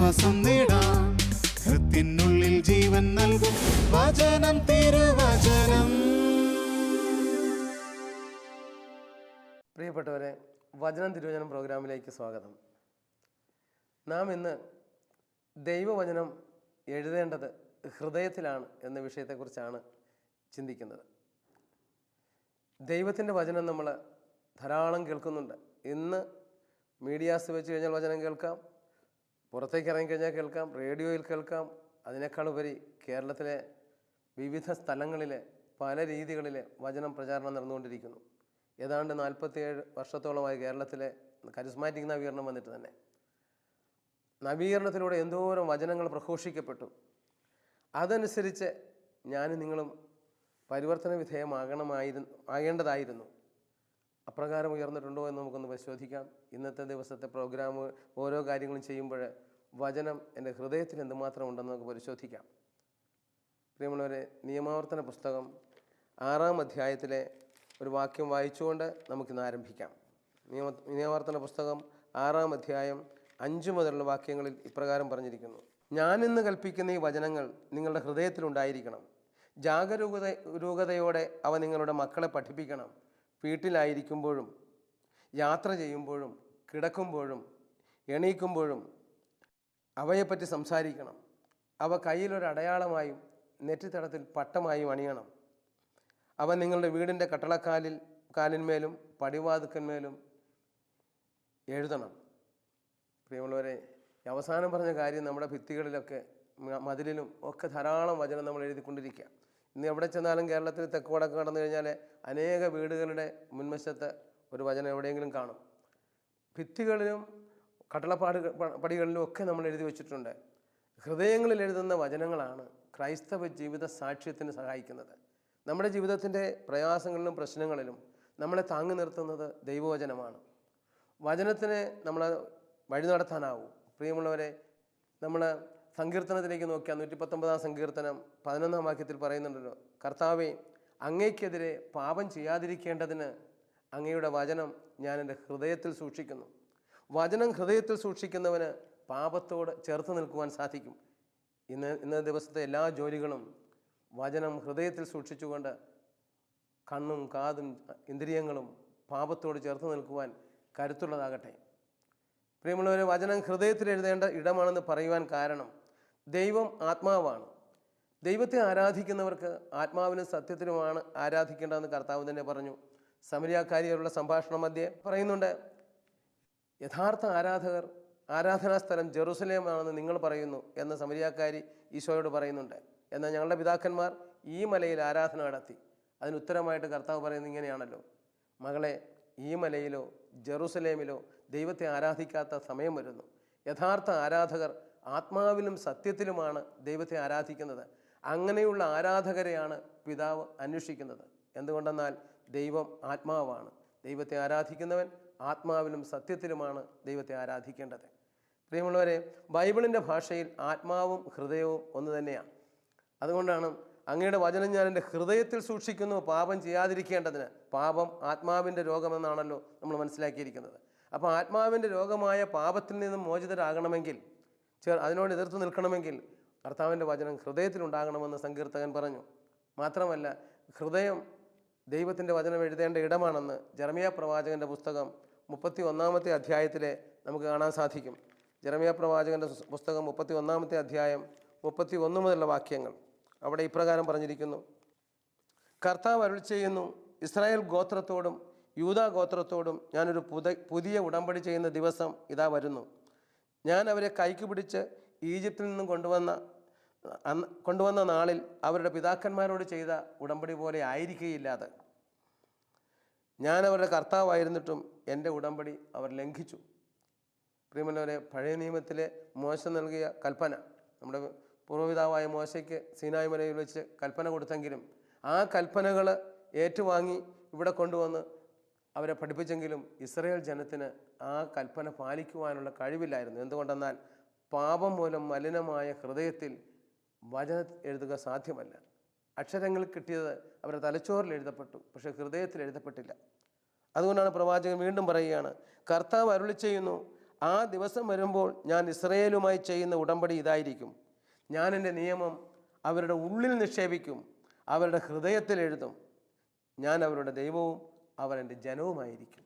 ആശ്വാസം നേടാം. ഹൃത്തിനുള്ളിൽ ജീവൻ നൽകും വചനം, തിരുവചനം. പ്രിയപ്പെട്ടവരെ, വചനം തിരുവചനം പ്രോഗ്രാമിലേക്ക് സ്വാഗതം. നാം ഇന്ന് ദൈവവചനം എഴുതേണ്ടത് ഹൃദയത്തിലാണ് എന്ന വിഷയത്തെക്കുറിച്ചാണ് ചിന്തിക്കുന്നത്. ദൈവത്തിൻ്റെ വചനം നമ്മൾ ധാരാളം കേൾക്കുന്നുണ്ട്. ഇന്ന് മീഡിയാസ് വെച്ച് കഴിഞ്ഞാൽ വചനം കേൾക്കാം, പുറത്തേക്ക് ഇറങ്ങിക്കഴിഞ്ഞാൽ കേൾക്കാം, റേഡിയോയിൽ കേൾക്കാം. അതിനേക്കാളുപരി കേരളത്തിലെ വിവിധ സ്ഥലങ്ങളിൽ പല രീതികളിൽ വചനം പ്രചാരണം നടന്നുകൊണ്ടിരിക്കുന്നു. ഏതാണ്ട് 47 വർഷത്തോളമായി കേരളത്തിലെ കരിസ്മാറ്റിക് നവീകരണം വന്നിട്ട് തന്നെ നവീകരണത്തിലൂടെ എന്തോരം വചനങ്ങൾ പ്രഘോഷിക്കപ്പെട്ടു. അതനുസരിച്ച് ഞാനും നിങ്ങളും പരിവർത്തന ആകേണ്ടതായിരുന്നു. അപ്രകാരം ഉയർന്നിട്ടുണ്ടോ എന്ന് നമുക്കൊന്ന് പരിശോധിക്കാം. ഇന്നത്തെ ദിവസത്തെ പ്രോഗ്രാം ഓരോ കാര്യങ്ങളും ചെയ്യുമ്പോൾ വചനം എൻ്റെ ഹൃദയത്തിൽ എന്തുമാത്രം ഉണ്ടെന്ന് നമുക്ക് പരിശോധിക്കാം. പ്രിയമുള്ളവരെ, നിയമാവർത്തന പുസ്തകം 6-ാം അധ്യായത്തിലെ ഒരു വാക്യം വായിച്ചുകൊണ്ട് നമുക്കിന്ന് ആരംഭിക്കാം. നിയമാവർത്തന പുസ്തകം 6-ാം അധ്യായം 5 മുതലുള്ള വാക്യങ്ങളിൽ ഇപ്രകാരം പറഞ്ഞിരിക്കുന്നു: ഞാനിന്ന് കൽപ്പിക്കുന്ന ഈ വചനങ്ങൾ നിങ്ങളുടെ ഹൃദയത്തിലുണ്ടായിരിക്കണം. ജാഗരൂകതയോടെ അവ നിങ്ങളുടെ മക്കളെ പഠിപ്പിക്കണം. വീട്ടിലായിരിക്കുമ്പോഴും യാത്ര ചെയ്യുമ്പോഴും കിടക്കുമ്പോഴും എണീക്കുമ്പോഴും അവയെപ്പറ്റി സംസാരിക്കണം. അവ കയ്യിലൊരു അടയാളമായും നെറ്റിത്തടത്തിൽ പട്ടമായും അണിയണം. അവ നിങ്ങളുടെ വീടിൻ്റെ കാലിന്മേലും പടിവാതുക്കന്മേലും എഴുതണം. പ്രിയമുള്ളവരെ, അവസാനം പറഞ്ഞ കാര്യം നമ്മുടെ ഭിത്തികളിലൊക്കെ മതിലിലും ഒക്കെ ധാരാളം വചനം നമ്മൾ എഴുതിക്കൊണ്ടിരിക്കുക. ഇന്ന് എവിടെ ചെന്നാലും കേരളത്തിൽ തെക്ക് വടക്ക് കടന്നു കഴിഞ്ഞാൽ അനേക വീടുകളുടെ മുൻവശത്ത് ഒരു വചനം എവിടെയെങ്കിലും കാണും. ഭിത്തികളിലും പടികളിലും ഒക്കെ നമ്മൾ എഴുതി വച്ചിട്ടുണ്ട്. ഹൃദയങ്ങളിൽ എഴുതുന്ന വചനങ്ങളാണ് ക്രൈസ്തവ ജീവിത സാക്ഷ്യത്തിന് സഹായിക്കുന്നത്. നമ്മുടെ ജീവിതത്തിൻ്റെ പ്രയാസങ്ങളിലും പ്രശ്നങ്ങളിലും നമ്മളെ താങ്ങി നിർത്തുന്നത് ദൈവവചനമാണ്. വചനത്തിന് നമ്മളെ വഴി നടത്താനാവും. പ്രിയമുള്ളവരെ, നമ്മൾ സങ്കീർത്തനത്തിലേക്ക് നോക്കിയാൽ 119-ാം സങ്കീർത്തനം 11-ാം വാക്യത്തിൽ പറയുന്നുണ്ടല്ലോ: കർത്താവേ, അങ്ങയ്ക്കെതിരെ പാപം ചെയ്യാതിരിക്കേണ്ടതിന് അങ്ങയുടെ വചനം ഞാൻ എൻ്റെ ഹൃദയത്തിൽ സൂക്ഷിക്കുന്നു. വചനം ഹൃദയത്തിൽ സൂക്ഷിക്കുന്നവന് പാപത്തോട് ചേർത്ത് നിൽക്കുവാൻ സാധിക്കും. ഇന്നത്തെ ദിവസത്തെ എല്ലാ ജോലികളും വചനം ഹൃദയത്തിൽ സൂക്ഷിച്ചുകൊണ്ട് കണ്ണും കാതും ഇന്ദ്രിയങ്ങളും പാപത്തോട് ചേർത്ത് നിൽക്കുവാൻ കരുത്തുള്ളതാകട്ടെ. പ്രിയമുള്ളവരെ, വചനം ഹൃദയത്തിൽ എഴുതേണ്ട ഇടമാണെന്ന് പറയുവാൻ കാരണം ദൈവം ആത്മാവാണ്. ദൈവത്തെ ആരാധിക്കുന്നവർക്ക് ആത്മാവിനും സത്യത്തിലുമാണ് ആരാധിക്കേണ്ടതെന്ന് കർത്താവ് തന്നെ പറഞ്ഞു. സമരിയാക്കാരിയോടുള്ള സംഭാഷണ മധ്യേ പറയുന്നുണ്ട്: യഥാർത്ഥ ആരാധനാ സ്ഥലം ജെറുസലേമാണെന്ന് നിങ്ങൾ പറയുന്നു എന്ന് സമരിയാക്കാരി ഈശോയോട് പറയുന്നുണ്ട്. എന്നാൽ ഞങ്ങളുടെ പിതാക്കന്മാർ ഈ മലയിൽ ആരാധന നടത്തി. അതിനുത്തരമായിട്ട് കർത്താവ് പറയുന്നത് ഇങ്ങനെയാണല്ലോ: മകളെ, ഈ മലയിലോ ജെറുസലേമിലോ ദൈവത്തെ ആരാധിക്കാത്ത സമയം വരുന്നു. യഥാർത്ഥ ആരാധകർ ആത്മാവിലും സത്യത്തിലുമാണ് ദൈവത്തെ ആരാധിക്കുന്നത്. അങ്ങനെയുള്ള ആരാധകരെയാണ് പിതാവ് അന്വേഷിക്കുന്നത്. എന്തുകൊണ്ടെന്നാൽ ദൈവം ആത്മാവാണ്. ദൈവത്തെ ആരാധിക്കുന്നവൻ ആത്മാവിലും സത്യത്തിലുമാണ് ദൈവത്തെ ആരാധിക്കേണ്ടത്. പ്രിയമുള്ളവരെ, ബൈബിളിൻ്റെ ഭാഷയിൽ ആത്മാവും ഹൃദയവും ഒന്ന് തന്നെയാണ്. അതുകൊണ്ടാണ് അങ്ങയുടെ വചനം ഞാൻ എൻ്റെ ഹൃദയത്തിൽ സൂക്ഷിക്കുന്നു, പാപം ചെയ്യാതിരിക്കേണ്ടതിന്. പാപം ആത്മാവിൻ്റെ രോഗമെന്നാണല്ലോ നമ്മൾ മനസ്സിലാക്കിയിരിക്കുന്നത്. അപ്പോൾ ആത്മാവിൻ്റെ രോഗമായ പാപത്തിൽ നിന്നും മോചിതരാകണമെങ്കിൽ, അതിനോട് എതിർത്ത് നിൽക്കണമെങ്കിൽ കർത്താവിൻ്റെ വചനം ഹൃദയത്തിലുണ്ടാകണമെന്ന് സങ്കീർത്തകൻ പറഞ്ഞു. മാത്രമല്ല, ഹൃദയം ദൈവത്തിൻ്റെ വചനം എഴുതേണ്ട ഇടമാണെന്ന് ജെറമ്യാ പ്രവാചകൻ്റെ പുസ്തകം 31-ാമത്തെ അധ്യായത്തിലെ നമുക്ക് കാണാൻ സാധിക്കും. ജെറമ്യാ പ്രവാചകൻ്റെ പുസ്തകം 31-ാമത്തെ അധ്യായം 31 മുതലുള്ള വാക്യങ്ങൾ. അവിടെ ഇപ്രകാരം പറഞ്ഞിരിക്കുന്നു: കർത്താവ് അരുളി ചെയ്യുന്നു, ഇസ്രായേൽ ഗോത്രത്തോടും യൂദാ ഗോത്രത്തോടും ഞാനൊരു പുതിയ ഉടമ്പടി ചെയ്യുന്ന ദിവസം ഇതാ വരുന്നു. ഞാൻ അവരെ കൈക്ക് പിടിച്ച് ഈജിപ്തിൽ നിന്നും കൊണ്ടുവന്ന നാളിൽ അവരുടെ പിതാക്കന്മാരോട് ചെയ്ത ഉടമ്പടി പോലെ ആയിരിക്കുകയില്ല അത്. ഞാൻ അവരുടെ കർത്താവായിരുന്നിട്ടും എൻ്റെ ഉടമ്പടി അവർ ലംഘിച്ചു. പ്രിയമുള്ളവരെ, പഴയ നിയമത്തിലെ മോശ നൽകിയ കൽപ്പന, നമ്മുടെ പൂർവ്വപിതാവായ മോശയ്ക്ക് സീനായ് മലയിൽ വെച്ച് കൽപ്പന കൊടുത്തെങ്കിലും ആ കൽപ്പനകൾ ഏറ്റുവാങ്ങി ഇവിടെ കൊണ്ടുവന്ന് അവരെ പഠിപ്പിച്ചെങ്കിലും ഇസ്രായേൽ ജനത്തിന് ആ കൽപ്പന പാലിക്കുവാനുള്ള കഴിവില്ലായിരുന്നു. എന്തുകൊണ്ടെന്നാൽ പാപം മൂലം മലിനമായ ഹൃദയത്തിൽ വചനം എഴുതുക സാധ്യമല്ല. അക്ഷരങ്ങൾ കിട്ടിയത് അവരുടെ തലച്ചോറിൽ എഴുതപ്പെട്ടു, പക്ഷേ ഹൃദയത്തിൽ എഴുതപ്പെട്ടില്ല. അതുകൊണ്ടാണ് പ്രവാചകൻ വീണ്ടും പറയുകയാണ്: കർത്താവ് അരുളി ചെയ്യുന്നു, ആ ദിവസം വരുമ്പോൾ ഞാൻ ഇസ്രയേലുമായി ചെയ്യുന്ന ഉടമ്പടി ഇതായിരിക്കും. ഞാൻ എൻ്റെ നിയമം അവരുടെ ഉള്ളിൽ നിക്ഷേപിക്കും, അവരുടെ ഹൃദയത്തിൽ എഴുതും. ഞാൻ അവരുടെ ദൈവവും അവർ എൻ്റെ ജനവുമായിരിക്കും.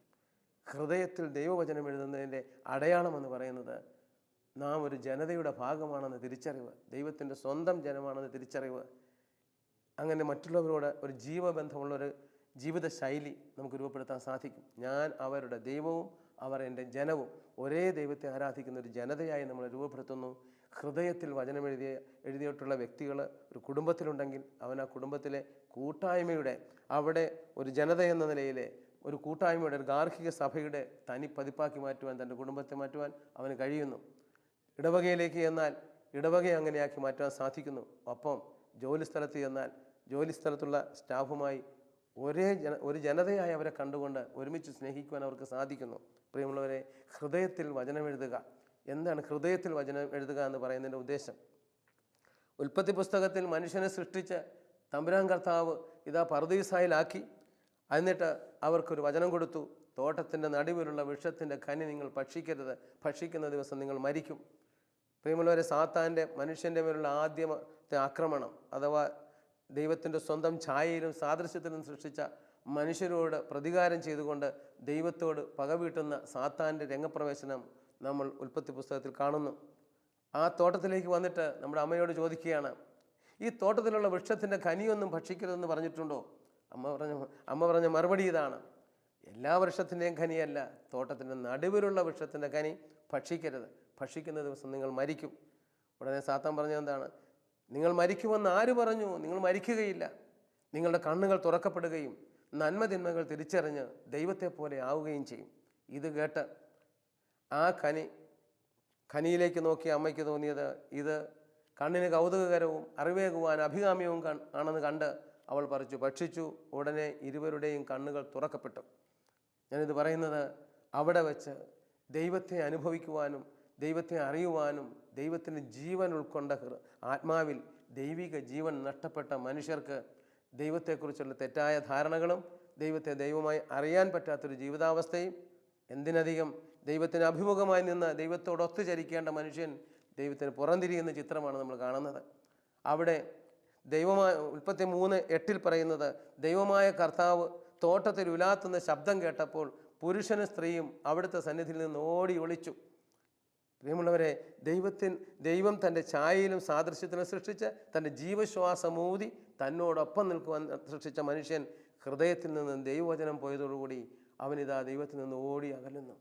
ഹൃദയത്തിൽ ദൈവവചനം എഴുതുന്നതിൻ്റെ അടയാളമെന്ന് പറയുന്നത് നാം ഒരു ജനതയുടെ ഭാഗമാണെന്ന് തിരിച്ചറിവ്, ദൈവത്തിൻ്റെ സ്വന്തം ജനമാണെന്ന് തിരിച്ചറിവ്. അങ്ങനെ മറ്റുള്ളവരോട് ഒരു ജീവബന്ധമുള്ളൊരു ജീവിത ശൈലി നമുക്ക് രൂപപ്പെടുത്താൻ സാധിക്കും. ഞാൻ അവരുടെ ദൈവവും അവർ എൻ്റെ ജനവും, ഒരേ ദൈവത്തെ ആരാധിക്കുന്ന ഒരു ജനതയായി നമ്മൾ രൂപപ്പെടുത്തുന്നു. ഹൃദയത്തിൽ വചനം എഴുതിയിട്ടുള്ള വ്യക്തികൾ ഒരു കുടുംബത്തിലുണ്ടെങ്കിൽ അവൻ ആ കുടുംബത്തിലെ കൂട്ടായ്മയുടെ, അവിടെ ഒരു ജനത എന്ന നിലയിലെ ഒരു കൂട്ടായ്മയുടെ, ഒരു ഗാർഹിക സഭയുടെ തനി പതിപ്പാക്കി മാറ്റുവാൻ, തൻ്റെ കുടുംബത്തെ മാറ്റുവാൻ അവന് കഴിയുന്നു. ഇടവകയിലേക്ക് ചെന്നാൽ ഇടവകയെ അങ്ങനെയാക്കി മാറ്റുവാൻ സാധിക്കുന്നു. ഒപ്പം ജോലിസ്ഥലത്ത് ചെന്നാൽ ജോലിസ്ഥലത്തുള്ള സ്റ്റാഫുമായി ഒരു ജനതയായി അവരെ കണ്ടുകൊണ്ട് ഒരുമിച്ച് സ്നേഹിക്കുവാൻ അവർക്ക് സാധിക്കുന്നു. പ്രിയമുള്ളവരെ, ഹൃദയത്തിൽ വചനം എഴുതുക. എന്താണ് ഹൃദയത്തിൽ വചനം എഴുതുക എന്ന് പറയുന്നതിൻ്റെ ഉദ്ദേശം? ഉൽപ്പത്തി പുസ്തകത്തിൽ മനുഷ്യനെ സൃഷ്ടിച്ച് തമ്പുരാൻ കർത്താവ് ഇതാ പറുദീസായിലാക്കി, എന്നിട്ട് അവർക്കൊരു വചനം കൊടുത്തു. തോട്ടത്തിൻ്റെ നടുവിലുള്ള വൃക്ഷത്തിൻ്റെ കനി നിങ്ങൾ ഭക്ഷിക്കരുത്, ഭക്ഷിക്കുന്ന ദിവസം നിങ്ങൾ മരിക്കും. പ്രിയമുള്ളവരെ, സാത്താൻ്റെ മനുഷ്യൻ്റെ മേലുള്ള ആദ്യത്തെ ആക്രമണം, അഥവാ ദൈവത്തിൻ്റെ സ്വന്തം ഛായയിലും സാദൃശ്യത്തിലും സൃഷ്ടിച്ച മനുഷ്യരോട് പ്രതികാരം ചെയ്തുകൊണ്ട് ദൈവത്തോട് പകവീട്ടുന്ന സാത്താൻ്റെ രംഗപ്രവേശനം നമ്മൾ ഉൽപ്പത്തി പുസ്തകത്തിൽ കാണുന്നു. ആ തോട്ടത്തിലേക്ക് വന്നിട്ട് നമ്മുടെ അമ്മയോട് ചോദിക്കുകയാണ്, ഈ തോട്ടത്തിലുള്ള വൃക്ഷത്തിൻ്റെ കനിയൊന്നും ഭക്ഷിക്കരുതെന്ന് പറഞ്ഞിട്ടുണ്ടോ? അമ്മ പറഞ്ഞ മറുപടി ഇതാണ്: എല്ലാ വൃക്ഷത്തിൻ്റെയും കനിയല്ല, തോട്ടത്തിൻ്റെ നടുവിലുള്ള വൃക്ഷത്തിൻ്റെ കനി ഭക്ഷിക്കരുത്, ഭക്ഷിക്കുന്ന ദിവസം നിങ്ങൾ മരിക്കും. ഉടനെ സാത്താൻ പറഞ്ഞത് എന്താണ്? നിങ്ങൾ മരിക്കുമെന്ന് ആര് പറഞ്ഞു? നിങ്ങൾ മരിക്കുകയില്ല. നിങ്ങളുടെ കണ്ണുകൾ തുറക്കപ്പെടുകയും നന്മ തിന്മകൾ തിരിച്ചറിഞ്ഞ് ദൈവത്തെ പോലെ ആവുകയും ചെയ്യും. ഇത് കേട്ട് ആ കനിയിലേക്ക് നോക്കി അമ്മയ്ക്ക് തോന്നിയത് ഇത് കണ്ണിന് കൗതുകകരവും അറിവേകുവാൻ അഭികാമ്യവും ആണെന്ന് കണ്ട് അവൾ പറിച്ചു ഭക്ഷിച്ചു. ഉടനെ ഇരുവരുടെയും കണ്ണുകൾ തുറക്കപ്പെട്ടു. ഞാനിത് പറയുന്നത് അവിടെ വെച്ച് ദൈവത്തെ അനുഭവിക്കുവാനും ദൈവത്തെ അറിയുവാനും ദൈവത്തിന് ജീവൻ ഉൾക്കൊണ്ട ആത്മാവിൽ ദൈവിക ജീവൻ നഷ്ടപ്പെട്ട മനുഷ്യർക്ക് ദൈവത്തെക്കുറിച്ചുള്ള തെറ്റായ ധാരണകളും ദൈവത്തെ ദൈവമായി അറിയാൻ പറ്റാത്തൊരു ജീവിതാവസ്ഥയും, എന്തിനധികം ദൈവത്തിന് അഭിമുഖമായി നിന്ന് ദൈവത്തോട് ഒത്തുചരിക്കേണ്ട മനുഷ്യൻ ദൈവത്തിന് പുറംതിരിയുന്ന ചിത്രമാണ് നമ്മൾ കാണുന്നത്. അവിടെ ദൈവമായ ഉൽപ്പത്തി 3:8 പറയുന്നത്, ദൈവമായ കർത്താവ് തോട്ടത്തിൽ ഉലാത്തുന്ന ശബ്ദം കേട്ടപ്പോൾ പുരുഷനും സ്ത്രീയും അവിടുത്തെ സന്നിധിയിൽ നിന്ന് ഓടി ഒളിച്ചു. പ്രിയമുള്ളവരെ, ദൈവം തൻ്റെ ഛായയിലും സാദൃശ്യത്തിലും സൃഷ്ടിച്ച് തൻ്റെ ജീവശ്വാസമൂതി തന്നോടൊപ്പം നിൽക്കുവാൻ സൃഷ്ടിച്ച മനുഷ്യൻ ഹൃദയത്തിൽ നിന്ന് ദൈവവചനം പോയതോടുകൂടി അവനിതാ ദൈവത്തിൽ നിന്ന് ഓടി അകലുന്നു.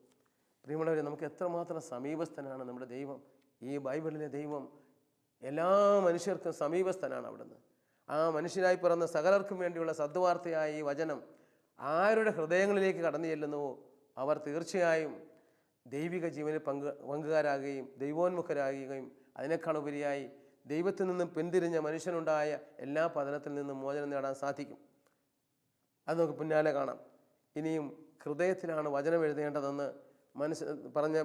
പ്രിയമുള്ളവരെ, നമുക്ക് എത്രമാത്രം സമീപസ്ഥനാണ് നമ്മുടെ ദൈവം. ഈ ബൈബിളിലെ ദൈവം എല്ലാ മനുഷ്യർക്കും സമീപസ്ഥനാണ്. അവിടുന്ന് ആ മനുഷ്യരായി പിറന്ന സകലർക്കും വേണ്ടിയുള്ള സദ്വാർത്തയായ ഈ വചനം ആരുടെ ഹൃദയങ്ങളിലേക്ക് കടന്നു ചെല്ലുന്നുവോ അവർ തീർച്ചയായും ദൈവിക ജീവനിൽ പങ്കുകാരാകുകയും ദൈവോന്മുഖരാകുകയും അതിനേക്കാളുപരിയായി ദൈവത്തിൽ നിന്നും പിന്തിരിഞ്ഞ മനുഷ്യനുണ്ടായ എല്ലാ പതനത്തിൽ നിന്നും മോചനം നേടാൻ സാധിക്കും. അത് നമുക്ക് പിന്നാലെ കാണാം. ഇനിയും ഹൃദയത്തിലാണ് വചനം എഴുതേണ്ടതെന്ന്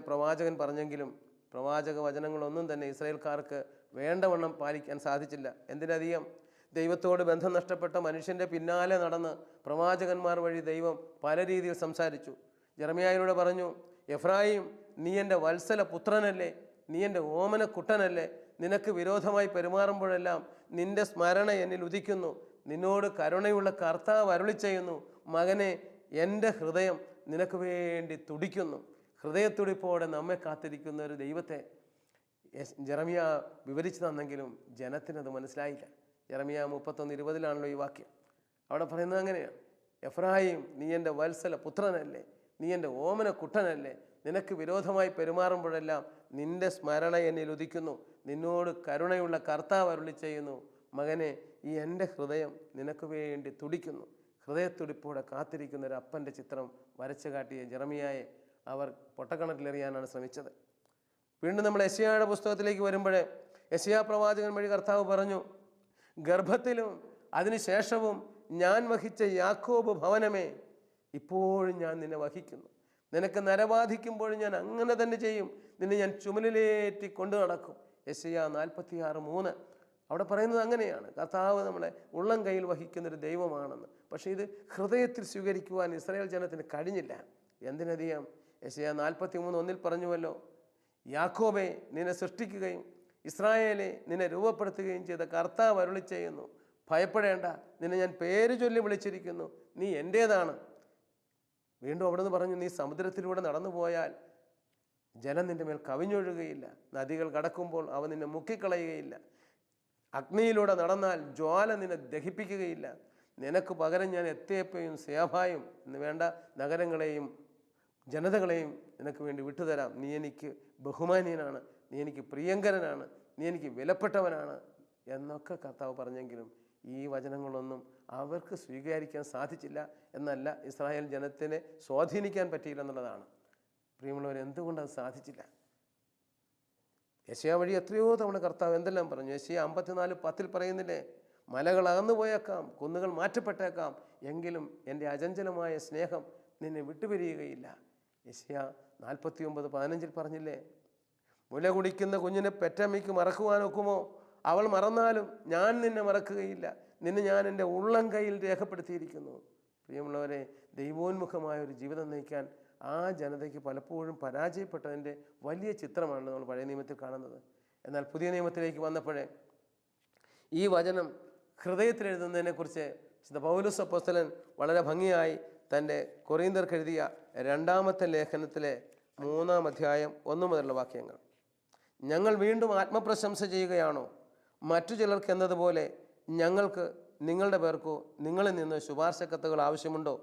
പ്രവാചകൻ പറഞ്ഞെങ്കിലും പ്രവാചക വചനങ്ങളൊന്നും തന്നെ ഇസ്രായേൽക്കാർക്ക് വേണ്ടവണ്ണം പാലിക്കാൻ സാധിച്ചില്ല. എന്തിനധികം ദൈവത്തോട് ബന്ധം നഷ്ടപ്പെട്ട മനുഷ്യൻ്റെ പിന്നാലെ നടന്ന് പ്രവാചകന്മാർ വഴി ദൈവം പല രീതിയിൽ സംസാരിച്ചു. ജെറമ്യായിലൂടെ പറഞ്ഞു, എഫ്രായിം, നീ എൻ്റെ വത്സല പുത്രനല്ലേ, നീ എൻ്റെ ഓമന കുട്ടനല്ലേ, നിനക്ക് വിരോധമായി പെരുമാറുമ്പോഴെല്ലാം നിൻ്റെ സ്മരണ എന്നിൽ ഉദിക്കുന്നു, നിന്നോട് കരുണയുള്ള കർത്താവ് അരുളി ചെയ്യുന്നു, മകനെ, എൻ്റെ ഹൃദയം നിനക്ക് വേണ്ടി തുടിക്കുന്നു. ഹൃദയത്തുടിപ്പോടെ നമ്മെ കാത്തിരിക്കുന്ന ഒരു ദൈവത്തെ ജെറമ്യ വിവരിച്ചു തന്നെങ്കിലും ജനത്തിനത് മനസ്സിലായില്ല. ജെറമ്യ 31:20 ഈ വാക്യം. അവിടെ പറയുന്നത് അങ്ങനെയാണ്, എഫ്രായിം, നീ എൻ്റെ വത്സല പുത്രനല്ലേ, നീ എൻ്റെ ഓമന കുട്ടനല്ലേ, നിനക്ക് വിരോധമായി പെരുമാറുമ്പോഴെല്ലാം നിൻ്റെ സ്മരണ എന്നിൽ ഉദിക്കുന്നു, നിന്നോട് കരുണയുള്ള കർത്താവ് അരുളി ചെയ്യുന്നു, മകനെ, ഈ എൻ്റെ ഹൃദയം നിനക്ക് വേണ്ടി തുടിക്കുന്നു. ഹൃദയത്തുടിപ്പോടെ കാത്തിരിക്കുന്ന ഒരു അപ്പൻ്റെ ചിത്രം വരച്ചു കാട്ടിയ ജെറമ്യായെ അവർ പൊട്ടക്കിണറ്റിലെറിയാനാണ് ശ്രമിച്ചത്. വീണ്ടും നമ്മൾ യെശയ്യായുടെ പുസ്തകത്തിലേക്ക് വരുമ്പോൾ യെശയ്യാ പ്രവാചകൻ വഴി കർത്താവ് പറഞ്ഞു, ഗർഭത്തിലും അതിനുശേഷവും ഞാൻ വഹിച്ച യാക്കോബ് ഭവനമേ, ഇപ്പോഴും ഞാൻ നിന്നെ വഹിക്കുന്നു, നിനക്ക് നരബാധിക്കുമ്പോഴും ഞാൻ അങ്ങനെ തന്നെ ചെയ്യും, നിന്നെ ഞാൻ ചുമലിലേറ്റി കൊണ്ടു നടക്കും. യെശയ്യാ 46:3. അവിടെ പറയുന്നത് അങ്ങനെയാണ്, കർത്താവ് നമ്മളെ ഉള്ളം കയ്യിൽ വഹിക്കുന്നൊരു ദൈവമാണെന്ന്. പക്ഷേ ഇത് ഹൃദയത്തിൽ സ്വീകരിക്കുവാൻ ഇസ്രായേൽ ജനത്തിന് കഴിഞ്ഞില്ല. എന്തിനധികം യെശയ്യാ 43:1 പറഞ്ഞുവല്ലോ, യാക്കോബേ നിന്നെ സൃഷ്ടിക്കുകയും ഇസ്രായേലെ നിന്നെ രൂപപ്പെടുത്തുകയും ചെയ്ത കർത്താവ് അരുളി ചെയ്യുന്നു, ഭയപ്പെടേണ്ട, നിന്നെ ഞാൻ പേര് ചൊല്ലി വിളിച്ചിരിക്കുന്നു, നീ എൻ്റേതാണ്. വീണ്ടും അവിടുന്ന് പറഞ്ഞു, നീ സമുദ്രത്തിലൂടെ നടന്നു പോയാൽ ജലം നിൻ്റെ മേൽ കവിഞ്ഞൊഴുകയില്ല, നദികൾ കടക്കുമ്പോൾ അവ നിന്നെ മുക്കിക്കളയുകയില്ല, അഗ്നിയിലൂടെ നടന്നാൽ ജ്വാല നിന്നെ ദഹിപ്പിക്കുകയില്ല, നിനക്ക് പകരം ഞാൻ എത്തേപ്പയും സേഭായും എന്ന് വേണ്ട നഗരങ്ങളെയും ജനതകളെയും നിനക്ക് വേണ്ടി വിട്ടുതരാം. നീ എനിക്ക് ബഹുമാനീയനാണ്, നീ എനിക്ക് പ്രിയങ്കരനാണ്, നീ എനിക്ക് വിലപ്പെട്ടവനാണ് എന്നൊക്കെ കർത്താവ് പറഞ്ഞെങ്കിലും ഈ വചനങ്ങളൊന്നും അവർക്ക് സ്വീകരിക്കാൻ സാധിച്ചില്ല. എന്നല്ല, ഇസ്രായേൽ ജനത്തിനെ സ്വാധീനിക്കാൻ പറ്റിയില്ല എന്നുള്ളതാണ്. പ്രിയമുള്ളവർ, എന്തുകൊണ്ടത് സാധിച്ചില്ല? യെശയ്യാ വഴി എത്രയോ തവണ കർത്താവ് എന്തെല്ലാം പറഞ്ഞു. യെശയ്യാ 54:10 പറയുന്നില്ലേ, മലകൾ അകന്നു പോയേക്കാം, കുന്നുകൾ മാറ്റപ്പെട്ടേക്കാം, എങ്കിലും എൻ്റെ അചഞ്ചലമായ സ്നേഹം നിന്നെ വിട്ടുപിരിയുകയില്ല. യെശയ്യാ 49:15 പറഞ്ഞില്ലേ, മുല കുടിക്കുന്ന കുഞ്ഞിനെ പെറ്റമ്മയ്ക്ക് മറക്കുവാനൊക്കുമോ? അവൾ മറന്നാലും ഞാൻ നിന്നെ മറക്കുകയില്ല, നിന്നെ ഞാൻ എൻ്റെ ഉള്ളം കയ്യിൽ രേഖപ്പെടുത്തിയിരിക്കുന്നു. പ്രിയമുള്ളവരെ, ദൈവോന്മുഖമായ ഒരു ജീവിതം നയിക്കാൻ ആ ജനതയ്ക്ക് പലപ്പോഴും പരാജയപ്പെട്ടതിൻ്റെ വലിയ ചിത്രമാണ് നമ്മൾ പഴയ നിയമത്തിൽ കാണുന്നത്. എന്നാൽ പുതിയ നിയമത്തിലേക്ക് വന്നപ്പോഴേ ഈ വചനം ഹൃദയത്തിൽ എഴുതുന്നതിനെക്കുറിച്ച് വിശുദ്ധ പൗലോസ് അപ്പോസ്തലൻ വളരെ ഭംഗിയായി തൻ്റെ കൊറിന്ത്യർക്ക് എഴുതിയ 2-ാമത്തെ ലേഖനത്തിലെ 3-ാം അധ്യായം 1 മുതലുള്ള വാക്യങ്ങൾ. ഞങ്ങൾ വീണ്ടും ആത്മപ്രശംസ ചെയ്യുകയാണോ? മറ്റു ചിലർക്ക് എന്നതുപോലെ ഞങ്ങൾക്ക് നിങ്ങളുടെ പേർക്കോ നിങ്ങളിൽ നിന്ന് ശുപാർശ കത്തുകൾ ആവശ്യമുണ്ടോ?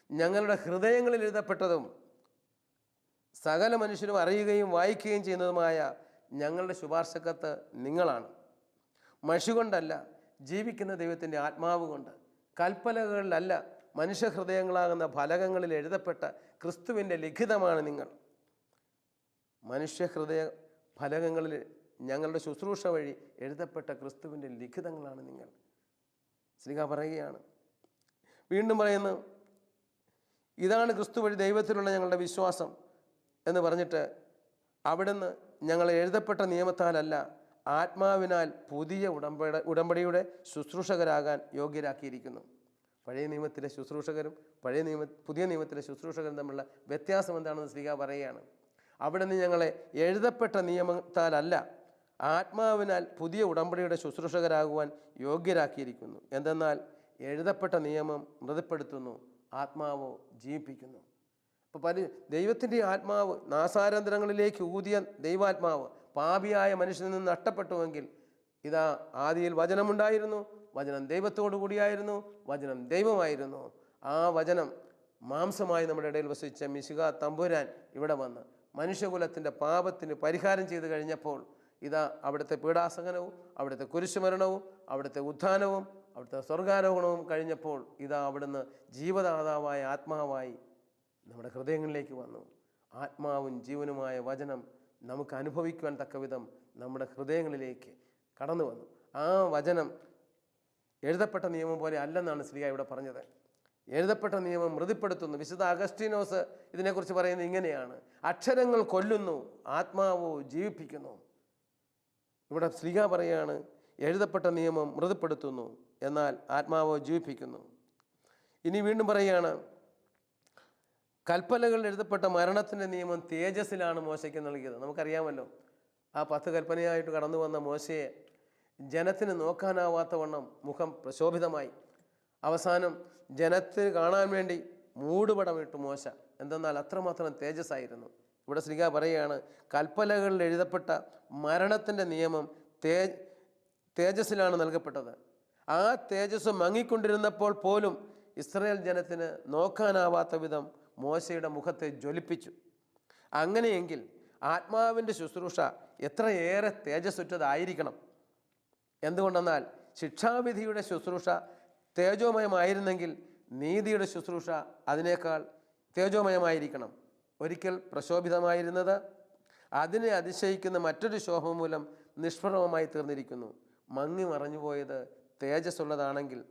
ഞങ്ങളുടെ ഹൃദയങ്ങളിൽ എഴുതപ്പെട്ടതും സകല മനുഷ്യരും അറിയുകയും വായിക്കുകയും ചെയ്യുന്നതുമായ ഞങ്ങളുടെ ശുപാർശ കത്ത് നിങ്ങളാണ്. മഷി കൊണ്ടല്ല, ജീവിക്കുന്ന ദൈവത്തിൻ്റെ ആത്മാവ് കൊണ്ട്, കൽപ്പലകളിലല്ല, മനുഷ്യഹൃദയങ്ങളാകുന്ന ഫലകങ്ങളിൽ എഴുതപ്പെട്ട ക്രിസ്തുവിൻ്റെ ലിഖിതമാണ് നിങ്ങൾ. മനുഷ്യഹൃദയ ഫലകങ്ങളിൽ ഞങ്ങളുടെ ശുശ്രൂഷ വഴി എഴുതപ്പെട്ട ക്രിസ്തുവിൻ്റെ ലിഖിതങ്ങളാണ് നിങ്ങൾ. ശ്ലീഹ പറയുകയാണ്, വീണ്ടും പറയുന്നു, ഇതാണ് ക്രിസ്തു വഴി ദൈവത്തിലുള്ള ഞങ്ങളുടെ വിശ്വാസം എന്ന് പറഞ്ഞിട്ട് അവിടുന്ന് ഞങ്ങൾ എഴുതപ്പെട്ട നിയമത്താലല്ല, ആത്മാവിനാൽ പുതിയ ഉടമ്പടിയുടെ ശുശ്രൂഷകരാകാൻ യോഗ്യരാക്കിയിരിക്കുന്നു. പഴയ നിയമത്തിലെ ശുശ്രൂഷകരും പുതിയ നിയമത്തിലെ ശുശ്രൂഷകരും തമ്മിലുള്ള വ്യത്യാസം എന്താണെന്ന് ശ്ലീഹ പറയുകയാണ്. അവിടുന്ന് ഞങ്ങളെ എഴുതപ്പെട്ട നിയമത്താലല്ല, ആത്മാവിനാൽ പുതിയ ഉടമ്പടിയുടെ ശുശ്രൂഷകരാകുവാൻ യോഗ്യരാക്കിയിരിക്കുന്നു. എന്തെന്നാൽ എഴുതപ്പെട്ട നിയമം മൃതിപ്പെടുത്തുന്നു, ആത്മാവോ ജീവിപ്പിക്കുന്നു. അപ്പോൾ ദൈവത്തിൻ്റെ ആത്മാവ് നാസാരന്തരങ്ങളിലേക്ക് ഊതിയ ദൈവാത്മാവ് പാപിയായ മനുഷ്യനിൽ നിന്ന് നഷ്ടപ്പെട്ടുവെങ്കിൽ, ഇതാ ആദിയിൽ വചനമുണ്ടായിരുന്നു, വചനം ദൈവത്തോടു കൂടിയായിരുന്നു, വചനം ദൈവമായിരുന്നു. ആ വചനം മാംസമായി നമ്മുടെ ഇടയിൽ വസിച്ച മിശിഹാ തമ്പുരാൻ ഇവിടെ വന്ന് മനുഷ്യകുലത്തിൻ്റെ പാപത്തിന് പരിഹാരം ചെയ്തു കഴിഞ്ഞപ്പോൾ, ഇതാ അവിടുത്തെ പീഡാസഹനവും അവിടുത്തെ കുരിശുമരണവും അവിടുത്തെ ഉത്ഥാനവും അവിടുത്തെ സ്വർഗാരോഹണവും കഴിഞ്ഞപ്പോൾ, ഇതാ അവിടുന്ന് ജീവദാതാവായ ആത്മാവായി നമ്മുടെ ഹൃദയങ്ങളിലേക്ക് വന്നു. ആത്മാവും ജീവനുമായ വചനം നമുക്ക് അനുഭവിക്കുവാൻ തക്കവിധം നമ്മുടെ ഹൃദയങ്ങളിലേക്ക് കടന്നു വന്നു. ആ വചനം എഴുതപ്പെട്ട നിയമം പോലെ അല്ലെന്നാണ് ശ്ലീഹ ഇവിടെ പറഞ്ഞത്. എഴുതപ്പെട്ട നിയമം മൃതിപ്പെടുത്തുന്നു. വിശുദ്ധ അഗസ്റ്റീനോസ് ഇതിനെക്കുറിച്ച് പറയുന്നത് ഇങ്ങനെയാണ്, അക്ഷരങ്ങൾ കൊല്ലുന്നു, ആത്മാവോ ജീവിപ്പിക്കുന്നു. ഇവിടെ ശ്ലീഹ പറയുകയാണ്, എഴുതപ്പെട്ട നിയമം മൃതിപ്പെടുത്തുന്നു, എന്നാൽ ആത്മാവോ ജീവിപ്പിക്കുന്നു. ഇനി വീണ്ടും പറയുകയാണ്, കൽപ്പനകളിൽ എഴുതപ്പെട്ട മരണത്തിൻ്റെ നിയമം തേജസ്സിലാണ് മോശയ്ക്ക് നൽകിയത്. നമുക്കറിയാമല്ലോ, ആ 10 കൽപ്പനയായിട്ട് കടന്നു വന്ന മോശയെ ജനത്തിന് നോക്കാനാവാത്ത വണ്ണം മുഖം പ്രശോഭിതമായി. അവസാനം ജനത്തിന് കാണാൻ വേണ്ടി മൂടുപടമിട്ടു മോശ. എന്തെന്നാൽ അത്രമാത്രം തേജസ്സായിരുന്നു. ഇവിടെ ശ്ലീഹ പറയുകയാണ്, കൽപ്പനകളിൽ എഴുതപ്പെട്ട മരണത്തിൻ്റെ നിയമം തേജസ്സിലാണ് നൽകപ്പെട്ടത്. ആ തേജസ് മങ്ങിക്കൊണ്ടിരുന്നപ്പോൾ പോലും ഇസ്രായേൽ ജനത്തിന് നോക്കാനാവാത്ത വിധം മോശയുടെ മുഖത്തെ ജ്വലിപ്പിച്ചു. അങ്ങനെയെങ്കിൽ ആത്മാവിൻ്റെ ശുശ്രൂഷ എത്രയേറെ തേജസ്സുറ്റതായിരിക്കണം. എന്തുകൊണ്ടെന്നാൽ ശിക്ഷാവിധിയുടെ ശുശ്രൂഷ തേജോമയമായിരുന്നെങ്കിൽ നീതിയുടെ ശുശ്രൂഷ അതിനേക്കാൾ തേജോമയമായിരിക്കണം. ഒരിക്കൽ പ്രശോഭിതമായിരുന്നത് അതിനെ അതിശയിക്കുന്ന മറ്റൊരു ശോഭ മൂലം നിഷ്പ്രഭമായി തീർന്നിരിക്കുന്നു. മങ്ങി മറഞ്ഞുപോയത് തേജസ്സുള്ളതാണെങ്കിൽ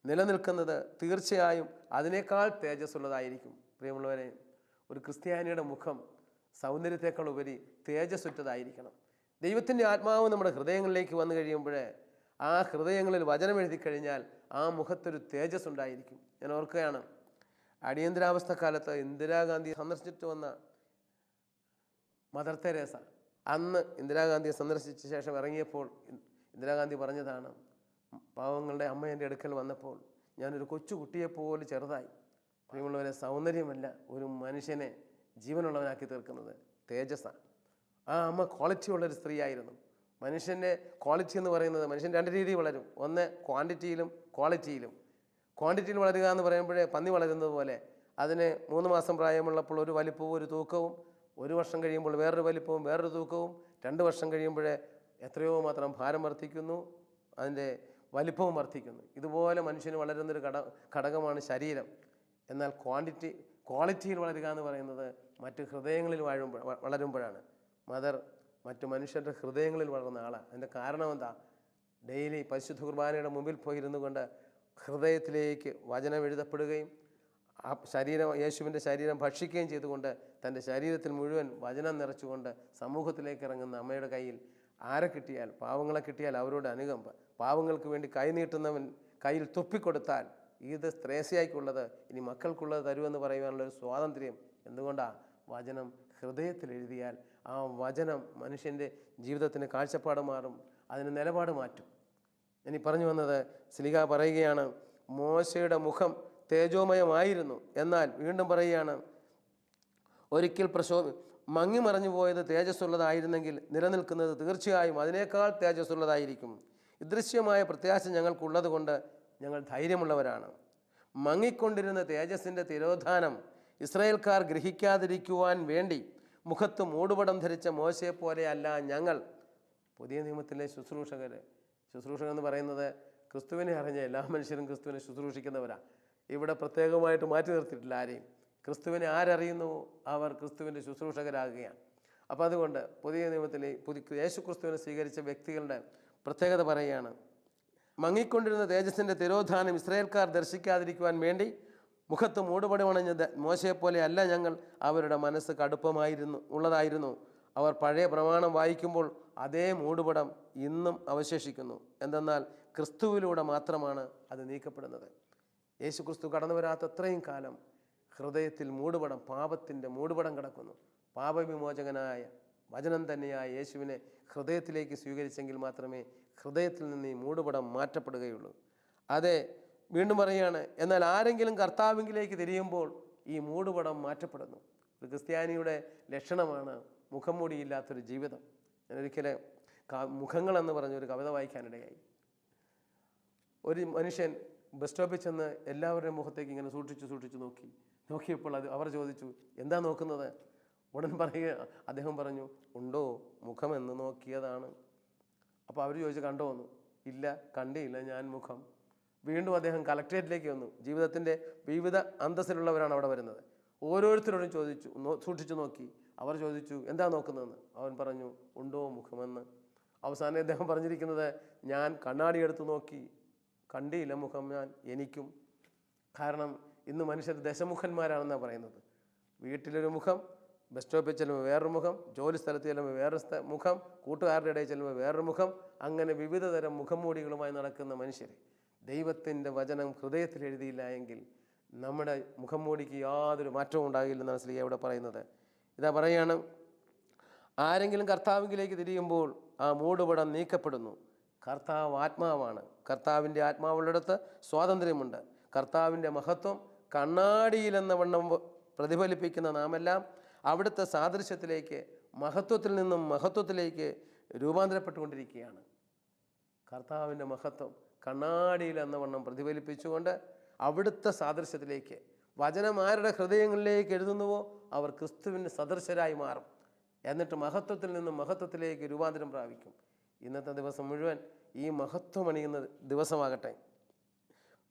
നിലനിൽക്കുന്നത് തീർച്ചയായും അതിനേക്കാൾ തേജസ്സുള്ളതായിരിക്കും. പ്രിയമുള്ളവരെ, ഒരു ക്രിസ്ത്യാനിയുടെ മുഖം സൗന്ദര്യത്തെക്കാൾ ഉപരി തേജസ്സുറ്റതായിരിക്കണം. ദൈവത്തിൻ്റെ ആത്മാവ് നമ്മുടെ ഹൃദയങ്ങളിലേക്ക് വന്നു കഴിയുമ്പോൾ ആ ഹൃദയങ്ങളിൽ വചനം എഴുതി കഴിഞ്ഞാൽ ആ മുഖത്തൊരു തേജസ് ഉണ്ടായിരിക്കും. ഞാൻ ഓർക്കുകയാണ്, അടിയന്തരാവസ്ഥ കാലത്ത് ഇന്ദിരാഗാന്ധി സന്ദർശിച്ചിട്ട് വന്ന മദർ തെരേസ അന്ന് ഇന്ദിരാഗാന്ധിയെ സന്ദർശിച്ച ശേഷം ഇറങ്ങിയപ്പോൾ ഇന്ദിരാഗാന്ധി പറഞ്ഞതാണ്, പാവങ്ങളുടെ അമ്മ എൻ്റെ അടുക്കൽ വന്നപ്പോൾ ഞാനൊരു കൊച്ചുകുട്ടിയെപ്പോലെ ചെറുതായി. പ്രിയമുള്ളവരെ, സൗന്ദര്യമല്ല ഒരു മനുഷ്യനെ ജീവനുള്ളവനാക്കി തീർക്കുന്നത്, തേജസ്സാണ്. ആ അമ്മ ക്വാളിറ്റി ഉള്ളൊരു സ്ത്രീയായിരുന്നു. മനുഷ്യൻ്റെ ക്വാളിറ്റി എന്ന് പറയുന്നത്, മനുഷ്യൻ രണ്ട് രീതിയിൽ വളരും. ഒന്ന് ക്വാണ്ടിറ്റിയിലും ക്വാളിറ്റിയിലും. ക്വാണ്ടിറ്റിയിൽ വളരുക എന്ന് പറയുമ്പോഴേ പന്നി വളരുന്നത് പോലെ അതിന് 3 മാസം പ്രായമുള്ളപ്പോൾ ഒരു വലിപ്പവും ഒരു തൂക്കവും, 1 വർഷം കഴിയുമ്പോൾ വേറൊരു വലിപ്പവും വേറൊരു തൂക്കവും, 2 വർഷം കഴിയുമ്പോഴേ എത്രയോ മാത്രം ഭാരം വർദ്ധിക്കുന്നു, അതിൻ്റെ വലിപ്പവും വർദ്ധിക്കുന്നു. ഇതുപോലെ മനുഷ്യന് വളരുന്നൊരു ഘടകമാണ് ശരീരം. എന്നാൽ ക്വാളിറ്റിയിൽ വളരുക എന്ന് പറയുന്നത് മറ്റ് ഹൃദയങ്ങളിൽ വളരുമ്പോഴാണ്. മദർ മറ്റു മനുഷ്യരുടെ ഹൃദയങ്ങളിൽ വളർന്ന ആളാണ്. അതിൻ്റെ കാരണം എന്താ? ഡെയിലി പരിശുദ്ധ കുർബാനയുടെ മുമ്പിൽ പോയിരുന്നു കൊണ്ട് ഹൃദയത്തിലേക്ക് വചനം എഴുതപ്പെടുകയും ആ യേശുവിൻ്റെ ശരീരം ഭക്ഷിക്കുകയും ചെയ്തുകൊണ്ട് തൻ്റെ ശരീരത്തിൽ മുഴുവൻ വചനം നിറച്ചുകൊണ്ട് സമൂഹത്തിലേക്ക് ഇറങ്ങുന്ന അമ്മയുടെ കയ്യിൽ ആരെ കിട്ടിയാൽ, പാവങ്ങളെ കിട്ടിയാൽ അവരോട് അനുകമ്പ, പാവങ്ങൾക്ക് വേണ്ടി കൈ നീട്ടുന്നവൻ കയ്യിൽ തുപ്പിക്കൊടുത്താൽ ഇത് ത്രേസ്യായിക്കുള്ളത് ഇനി മക്കൾക്കുള്ളത് തരുമെന്ന് പറയുവാനുള്ളൊരു സ്വാതന്ത്ര്യം. എന്തുകൊണ്ടാണ്? വചനം ഹൃദയത്തിൽ എഴുതിയാൽ ആ വചനം മനുഷ്യൻ്റെ ജീവിതത്തിന് കാഴ്ചപ്പാട് മാറും, അതിന് നിലപാട് മാറ്റും. ഇനി പറഞ്ഞു വന്നത്, ശ്ലീഹ പറയുകയാണ്, മോശയുടെ മുഖം തേജോമയമായിരുന്നു, എന്നാൽ വീണ്ടും പറയുകയാണ്, ഒരിക്കൽ മങ്ങി മറഞ്ഞു പോയത് തേജസ്സുള്ളതായിരുന്നെങ്കിൽ നിലനിൽക്കുന്നത് തീർച്ചയായും അതിനേക്കാൾ തേജസ്സുള്ളതായിരിക്കും. ഇദൃശ്യമായ പ്രത്യാശ ഞങ്ങൾക്കുള്ളത് കൊണ്ട് ഞങ്ങൾ ധൈര്യമുള്ളവരാണ്. മങ്ങിക്കൊണ്ടിരുന്ന തേജസ്സിൻ്റെ തിരോധാനം ഇസ്രായേൽക്കാർ ഗ്രഹിക്കാതിരിക്കുവാൻ വേണ്ടി മുഖത്ത് മൂടുപടം ധരിച്ച മോശയെപ്പോലെയല്ല ഞങ്ങൾ. പുതിയ നിയമത്തിലെ ശുശ്രൂഷകർ എന്ന് പറയുന്നത് ക്രിസ്തുവിനെ അറിഞ്ഞ എല്ലാ മനുഷ്യരും ക്രിസ്തുവിനെ ശുശ്രൂഷിക്കുന്നവരാണ്. ഇവിടെ പ്രത്യേകമായിട്ട് മാറ്റി നിർത്തിയിട്ടില്ല ആരെയും. ക്രിസ്തുവിനെ ആരറിയുന്നു അവർ ക്രിസ്തുവിൻ്റെ ശുശ്രൂഷകരാകുകയാണ്. അപ്പോൾ അതുകൊണ്ട് പുതിയ നിയമത്തിൽ യേശു ക്രിസ്തുവിനെ സ്വീകരിച്ച വ്യക്തികളുടെ പ്രത്യേകത പറയുകയാണ്, മങ്ങിക്കൊണ്ടിരുന്ന തേജസ്സിൻ്റെ തിരോധാനം ഇസ്രായേൽക്കാർ ദർശിക്കാതിരിക്കുവാൻ വേണ്ടി മുഖത്ത് മൂടുപടമണഞ്ഞ മോശയെപ്പോലെ അല്ല ഞങ്ങൾ. അവരുടെ മനസ്സ് ഉള്ളതായിരുന്നു. അവർ പഴയ പ്രമാണം വായിക്കുമ്പോൾ അതേ മൂടുപടം ഇന്നും അവശേഷിക്കുന്നു. എന്തെന്നാൽ ക്രിസ്തുവിലൂടെ മാത്രമാണ് അത് നീക്കപ്പെടുന്നത്. യേശു ക്രിസ്തു കടന്നു വരാത്ത അത്രയും കാലം ഹൃദയത്തിൽ മൂടുപടം, പാപത്തിൻ്റെ മൂടുപടം കിടക്കുന്നു. പാപവിമോചകനായ വചനം തന്നെയായ യേശുവിനെ ഹൃദയത്തിലേക്ക് സ്വീകരിച്ചെങ്കിൽ മാത്രമേ ഹൃദയത്തിൽ നിന്ന് ഈ മൂടുപടം മാറ്റപ്പെടുകയുള്ളൂ. അതെ, വീണ്ടും പറയുകയാണ്, എന്നാൽ ആരെങ്കിലും കർത്താവിലേക്ക് തിരിയുമ്പോൾ ഈ മൂടുപടം മാറ്റപ്പെടുന്നു. ഒരു ക്രിസ്ത്യാനിയുടെ ലക്ഷണമാണ് മുഖം മൂടിയില്ലാത്തൊരു ജീവിതം. ഞാനൊരിക്കലും മുഖങ്ങളെന്ന് പറഞ്ഞൊരു കവിത വായിക്കാനിടയായി. ഒരു മനുഷ്യൻ ബസ് സ്റ്റോപ്പിൽ ചെന്ന് എല്ലാവരുടെയും മുഖത്തേക്ക് ഇങ്ങനെ സൂക്ഷിച്ചു നോക്കിയപ്പോൾ അവർ ചോദിച്ചു, എന്താ നോക്കുന്നത്? ഉടൻ അദ്ദേഹം പറഞ്ഞു, ഉണ്ടോ മുഖമെന്ന് നോക്കിയതാണ്. അപ്പോൾ അവർ ചോദിച്ചു, കണ്ടോ എന്ന്? ഇല്ല, കണ്ടില്ല ഞാൻ മുഖം. വീണ്ടും അദ്ദേഹം കളക്ട്രേറ്റിലേക്ക് വന്നു. ജീവിതത്തിൻ്റെ വിവിധ അന്തസ്സിലുള്ളവരാണ് അവിടെ വരുന്നത്. ഓരോരുത്തരോടും സൂക്ഷിച്ചു നോക്കി. അവർ ചോദിച്ചു, എന്താ നോക്കുന്നതെന്ന്? അവൻ പറഞ്ഞു, ഉണ്ടോ മുഖമെന്ന്. അവസാനം അദ്ദേഹം പറഞ്ഞിരിക്കുന്നത്, ഞാൻ കണ്ണാടി എടുത്ത് നോക്കി, കണ്ടില്ല മുഖം എനിക്കും. കാരണം ഇന്ന് മനുഷ്യർ ദശമുഖന്മാരാണെന്നാണ് പറയുന്നത്. വീട്ടിലൊരു മുഖം, ബസ് സ്റ്റോപ്പിൽ ചെല്ലുമ്പോൾ വേറൊരു മുഖം, ജോലി സ്ഥലത്ത് ചെല്ലുമ്പോൾ വേറൊരു മുഖം, കൂട്ടുകാരുടെ ഇടയിൽ ചെല്ലുമ്പോൾ വേറൊരു മുഖം, അങ്ങനെ വിവിധ തരം മുഖംമൂടികളുമായി നടക്കുന്ന മനുഷ്യർ. ദൈവത്തിൻ്റെ വചനം ഹൃദയത്തിൽ എഴുതിയില്ല എങ്കിൽ നമ്മുടെ മുഖംമൂടിക്ക് യാതൊരു മാറ്റവും ഉണ്ടാകില്ലെന്നാണ് ശ്ലീഹ ഇവിടെ പറയുന്നത്. ഇതാ പറയാണ്, ആരെങ്കിലും കർത്താവിലേക്ക് തിരിയുമ്പോൾ ആ മൂടുപടം നീക്കപ്പെടുന്നു. കർത്താവ് ആത്മാവാണ്. കർത്താവിൻ്റെ ആത്മാവുള്ളിടത്ത് സ്വാതന്ത്ര്യമുണ്ട്. കർത്താവിൻ്റെ മഹത്വം കണ്ണാടിയിലെന്ന വണ്ണം പ്രതിഫലിപ്പിക്കുന്ന നാമെല്ലാം അവിടുത്തെ സാദൃശ്യത്തിലേക്ക്, മഹത്വത്തിൽ നിന്നും മഹത്വത്തിലേക്ക് രൂപാന്തരപ്പെട്ടുകൊണ്ടിരിക്കുകയാണ്. കർത്താവിൻ്റെ മഹത്വം കണ്ണാടിയിലെന്ന വണ്ണം പ്രതിഫലിപ്പിച്ചുകൊണ്ട് അവിടുത്തെ സാദൃശ്യത്തിലേക്ക്, വചനം ആരുടെ ഹൃദയങ്ങളിലേക്ക് എഴുതുന്നുവോ അവർ ക്രിസ്തുവിൻ്റെ സദൃശരായി മാറും. എന്നിട്ട് മഹത്വത്തിൽ നിന്നും മഹത്വത്തിലേക്ക് രൂപാന്തരം പ്രാപിക്കും. ഇന്നത്തെ ദിവസം മുഴുവൻ ഈ മഹത്വം അണിയുന്ന ദിവസമാകട്ടെ.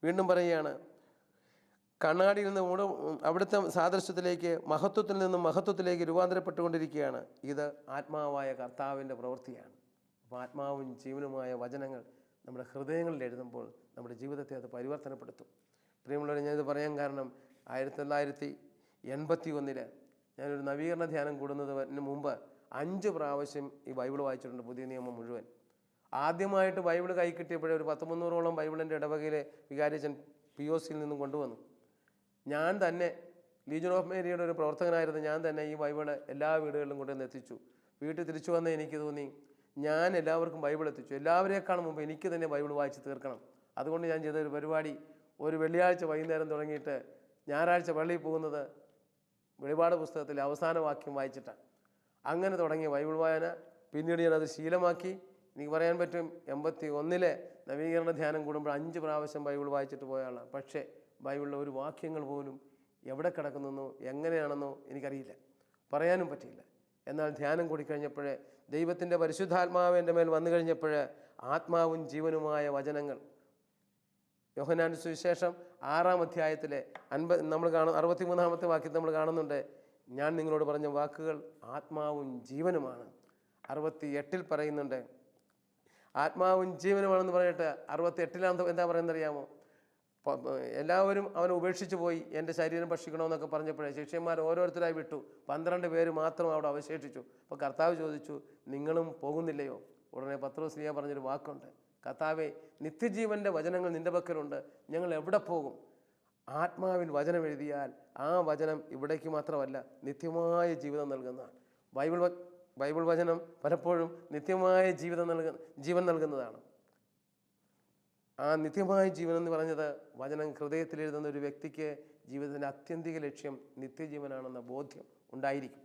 വീണ്ടും പറയുകയാണ്, കണ്ണാടിയിൽ നിന്ന് അവിടുത്തെ സാദൃശ്യത്തിലേക്ക്, മഹത്വത്തിൽ നിന്നും മഹത്വത്തിലേക്ക് രൂപാന്തരപ്പെട്ടുകൊണ്ടിരിക്കുകയാണ്. ഇത് ആത്മാവായ കർത്താവിൻ്റെ പ്രവൃത്തിയാണ്. അപ്പോൾ ആത്മാവും ജീവനുമായ വചനങ്ങൾ നമ്മുടെ ഹൃദയങ്ങളിൽ എഴുതുമ്പോൾ നമ്മുടെ ജീവിതത്തെ അത് പരിവർത്തനപ്പെടുത്തും. പ്രിയമുള്ളവരെ, ഞാനിത് പറയാൻ കാരണം 1981 ഞാനൊരു നവീകരണ ധ്യാനം കൂടുന്നതിന് മുമ്പ് 5 പ്രാവശ്യം ഈ ബൈബിൾ വായിച്ചിട്ടുണ്ട്, പുതിയ നിയമം മുഴുവൻ. ആദ്യമായിട്ട് ബൈബിൾ കൈ കിട്ടിയപ്പോഴേ ഒരു 100-300ഓളം ബൈബിളിൻ്റെ ഇടവകയിലെ വികാരിയച്ഛൻ POCയിൽ നിന്നും കൊണ്ടുവന്നു. ഞാൻ തന്നെ ലീജൻ ഓഫ് മേരിയുടെ ഒരു പ്രവർത്തകനായിരുന്നു ഞാൻ തന്നെ ഈ ബൈബിള് എല്ലാ വീടുകളിലും കൊണ്ടുവന്ന് എത്തിച്ചു. വീട്ടിൽ തിരിച്ചു വന്ന് എനിക്ക് തോന്നി ഞാൻ എല്ലാവർക്കും ബൈബിൾ എത്തിച്ചു. എല്ലാവരേക്കാളും മുമ്പ് എനിക്ക് തന്നെ ബൈബിൾ വായിച്ച് തീർക്കണം. അതുകൊണ്ട് ഞാൻ ചെയ്ത ഒരു പരിപാടി, ഒരു വെള്ളിയാഴ്ച വൈകുന്നേരം തുടങ്ങിയിട്ട് ഞായറാഴ്ച പള്ളിയിൽ പോകുന്നത് വെളിപാട് പുസ്തകത്തിലെ അവസാന വാക്യം വായിച്ചിട്ടാണ്. അങ്ങനെ തുടങ്ങിയ ബൈബിൾ വായന പിന്നീട് ഞാനത് ശീലമാക്കി. എനിക്ക് പറയാൻ പറ്റും 81 നവീകരണ ധ്യാനം കൂടുമ്പോൾ 5 പ്രാവശ്യം ബൈബിൾ വായിച്ചിട്ട് പോയ ആളാണ്. പക്ഷേ ബൈബിളിലെ ഒരു വാക്യങ്ങൾ പോലും എവിടെ കിടക്കുന്നെന്നോ എങ്ങനെയാണെന്നോ എനിക്കറിയില്ല, പറയാനും പറ്റിയില്ല. എന്നാൽ ധ്യാനം കൂടിക്കഴിഞ്ഞപ്പോൾ ദൈവത്തിൻ്റെ പരിശുദ്ധാത്മാവ് എൻ്റെ മേൽ വന്നു കഴിഞ്ഞപ്പോൾ ആത്മാവും ജീവനുമായ വചനങ്ങൾ, യോഹന്നാന്റെ സുവിശേഷം 6-ാം അധ്യായത്തിലെ 63-ാമത്തെ വാക്യത്തിൽ നമ്മൾ കാണുന്നുണ്ട്, ഞാൻ നിങ്ങളോട് പറഞ്ഞ വാക്കുകൾ ആത്മാവും ജീവനുമാണ്. 68-ൽ പറയുന്നുണ്ട് ആത്മാവും ജീവനുമാണെന്ന് പറഞ്ഞിട്ട് 68-ാമത്തെ എന്താ പറയുന്നറിയാമോ? എല്ലാവരും അവനെ ഉപേക്ഷിച്ച് പോയി, എൻ്റെ ശരീരം ഭക്ഷിക്കണമെന്നൊക്കെ പറഞ്ഞപ്പോഴേ ശിഷ്യന്മാർ ഓരോരുത്തരായി വിട്ടു. 12 പേര് മാത്രം അവിടെ അവശേഷിച്ചു. അപ്പോൾ കർത്താവ് ചോദിച്ചു, നിങ്ങളും പോകുന്നില്ലയോ? ഉടനെ പത്രോസ് പറഞ്ഞൊരു വാക്കുണ്ട്, കർത്താവേ, നിത്യജീവൻ്റെ വചനങ്ങൾ നിൻ്റെ പക്കലുണ്ട്, ഞങ്ങൾ എവിടെ പോകും? ആത്മാവിൽ വചനം എഴുതിയാൽ ആ വചനം ഇവിടേക്ക് മാത്രമല്ല, നിത്യമായ ജീവിതം നൽകുന്നതാണ്. ബൈബിൾ വചനം പലപ്പോഴും നിത്യമായ ജീവൻ നൽകുന്നതാണ്. ആ നിത്യമായ ജീവൻ എന്ന് പറഞ്ഞത് വചനം ഹൃദയത്തിൽ എഴുതുന്ന ഒരു വ്യക്തിക്ക് ജീവിതത്തിൻ്റെ ആത്യന്തിക ലക്ഷ്യം നിത്യജീവനാണെന്ന ബോധ്യം ഉണ്ടായിരിക്കും.